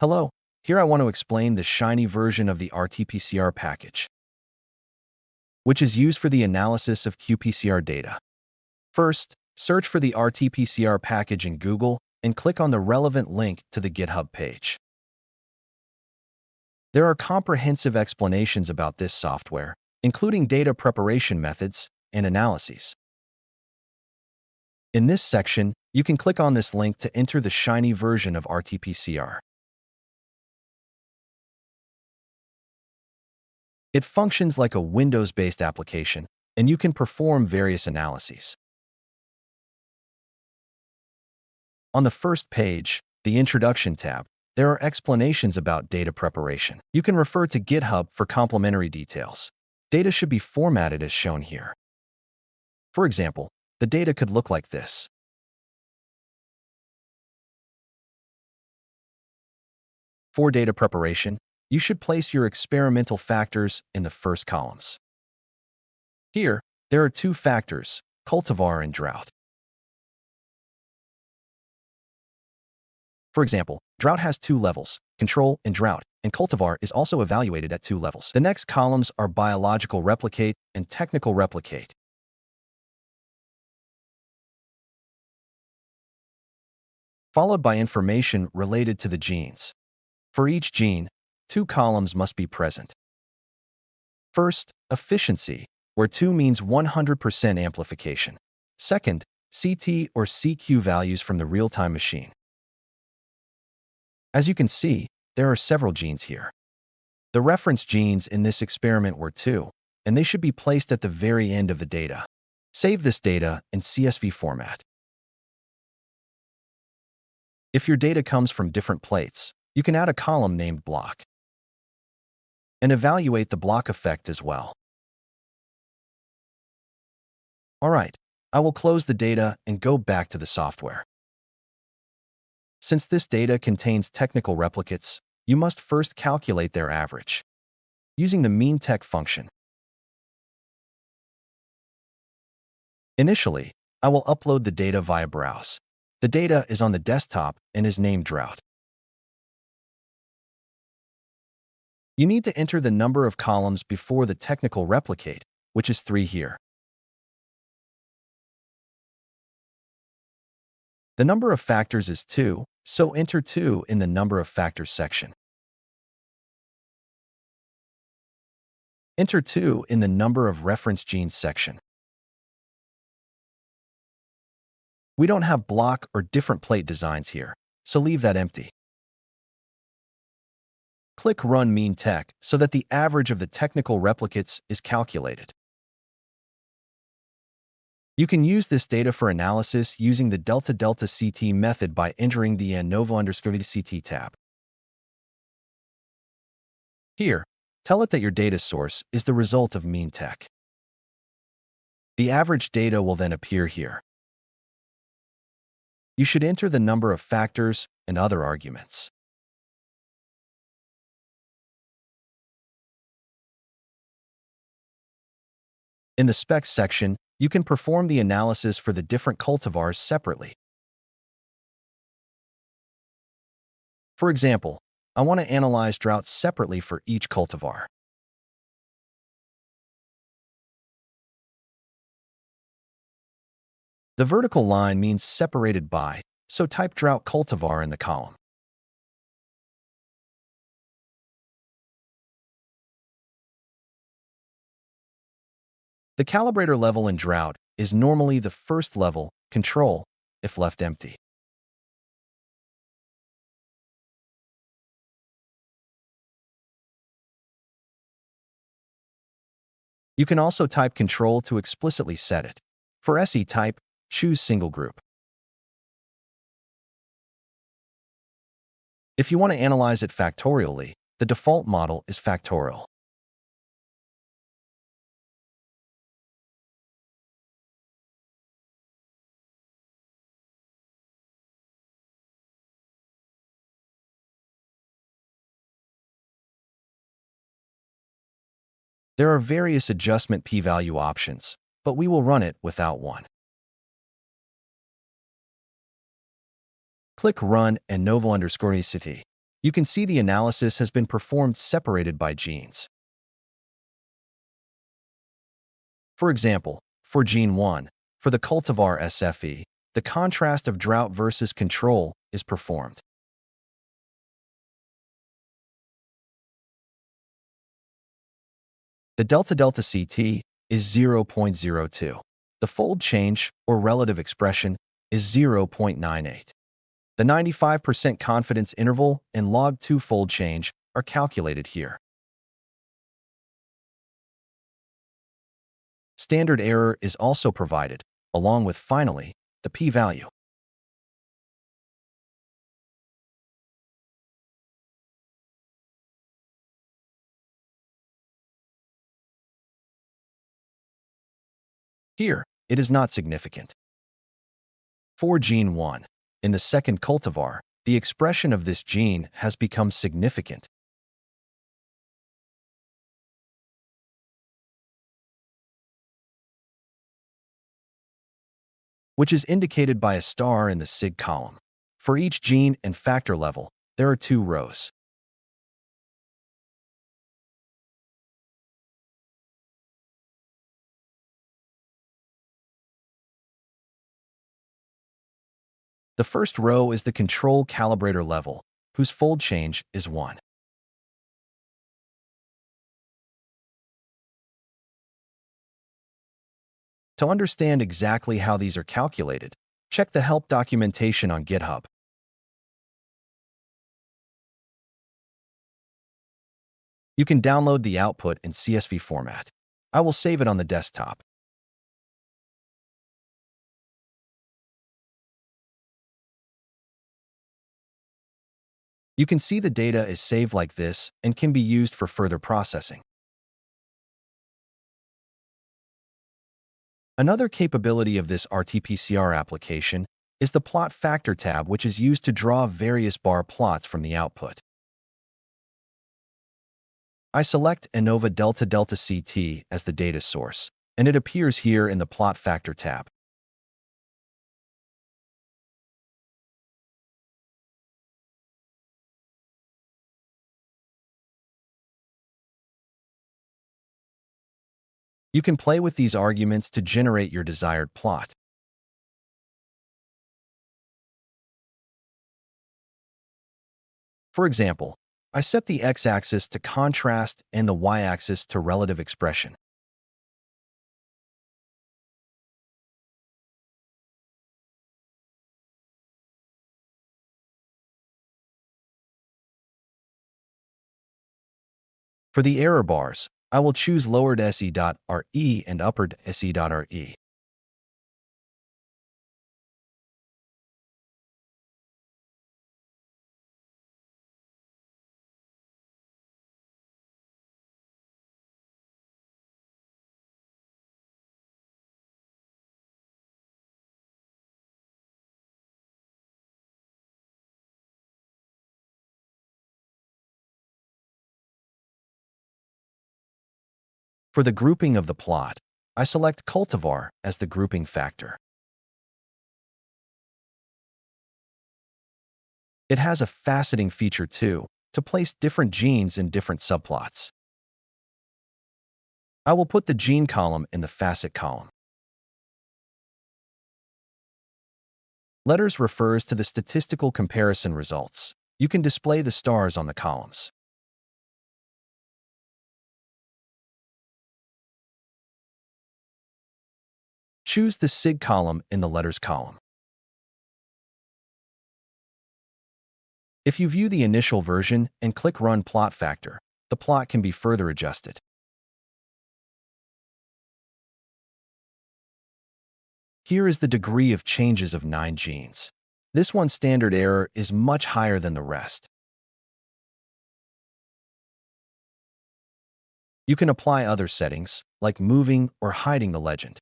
Hello, here I want to explain the shiny version of the RT-PCR package, which is used for the analysis of qPCR data. First, search for the RT-PCR package in Google and click on the relevant link to the GitHub page. There are comprehensive explanations about this software, including data preparation methods and analyses. In this section, you can click on this link to enter the shiny version of RT-PCR. It functions like a Windows-based application, and you can perform various analyses. On the first page, the Introduction tab, there are explanations about data preparation. You can refer to GitHub for complementary details. Data should be formatted as shown here. For example, the data could look like this. For data preparation, you should place your experimental factors in the first columns. Here, there are two factors, cultivar and drought. For example, drought has two levels, control and drought, and cultivar is also evaluated at two levels. The next columns are biological replicate and technical replicate. Followed by information related to the genes. For each gene, two columns must be present. First, efficiency, where 2 means 100% amplification. Second, CT or CQ values from the real-time machine. As you can see, there are several genes here. The reference genes in this experiment were 2, and they should be placed at the very end of the data. Save this data in CSV format. If your data comes from different plates, you can add a column named block and evaluate the block effect as well. All right, I will close the data and go back to the software. Since this data contains technical replicates, you must first calculate their average using the mean_tech function. Initially, I will upload the data via browse. The data is on the desktop and is named drought. You need to enter the number of columns before the technical replicate, which is 3 here. The number of factors is 2, so enter 2 in the number of factors section. Enter 2 in the number of reference genes section. We don't have block or different plate designs here, so leave that empty. Click Run mean_tech so that the average of the technical replicates is calculated. You can use this data for analysis using the ddCt method by entering the ANOVA_ddCt tab. Here, tell it that your data source is the result of mean_tech. The average data will then appear here. You should enter the number of factors and other arguments. In the specs section, you can perform the analysis for the different cultivars separately. For example, I want to analyze drought separately for each cultivar. The vertical line means separated by, so type drought cultivar in the column. The calibrator level in drought is normally the first level, control, if left empty. You can also type control to explicitly set it. For SE type, choose single group. If you want to analyze it factorially, the default model is factorial. There are various adjustment p-value options, but we will run it without one. Click Run ANOVA_ddCt. You can see the analysis has been performed separated by genes. For example, for gene 1, for the cultivar SFE, the contrast of drought versus control is performed. The ddCt is 0.02. The fold change, or relative expression, is 0.98. The 95% confidence interval and log2 fold change are calculated here. Standard error is also provided, along with, finally, the p-value. Here, it is not significant. For gene 1, in the second cultivar, the expression of this gene has become significant. Which is indicated by a star in the SIG column. For each gene and factor level, there are 2 rows. The first row is the control calibrator level, whose fold change is 1. To understand exactly how these are calculated, check the help documentation on GitHub. You can download the output in CSV format. I will save it on the desktop. You can see the data is saved like this and can be used for further processing. Another capability of this RT-pCR application is the Plot Factor tab, which is used to draw various bar plots from the output. I select ANOVA ddCt as the data source, and it appears here in the Plot Factor tab. You can play with these arguments to generate your desired plot. For example, I set the x-axis to contrast and the y-axis to relative expression. For the error bars, I will choose lowered se.re and uppered se.re. For the grouping of the plot, I select cultivar as the grouping factor. It has a faceting feature too, to place different genes in different subplots. I will put the gene column in the facet column. Letters refers to the statistical comparison results. You can display the stars on the columns. Choose the SIG column in the letters column. If you view the initial version and click Run Plot Factor, the plot can be further adjusted. Here is the degree of changes of 9 genes. This one's standard error is much higher than the rest. You can apply other settings, like moving or hiding the legend.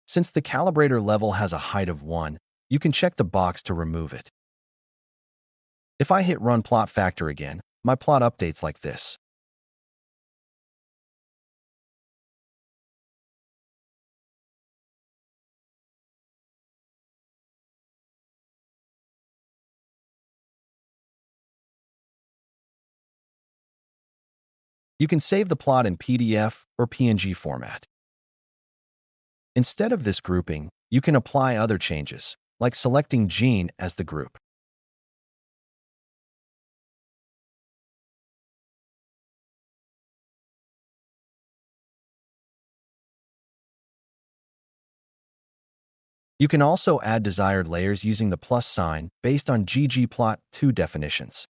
Since the calibrator level has a height of 1, you can check the box to remove it. If I hit Run Plot Factor again, my plot updates like this. You can save the plot in PDF or PNG format. Instead of this grouping, you can apply other changes, like selecting gene as the group. You can also add desired layers using the plus sign based on ggplot2 definitions.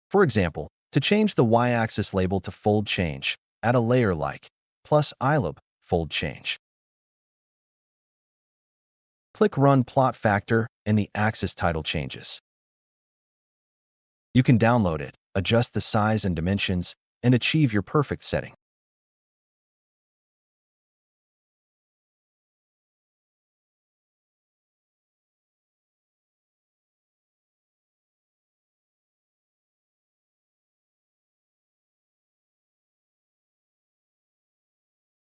For example, to change the y-axis label to fold change, add a layer like plus ilib fold change. Click Run Plot Factor and the axis title changes. You can download it, adjust the size and dimensions, and achieve your perfect setting.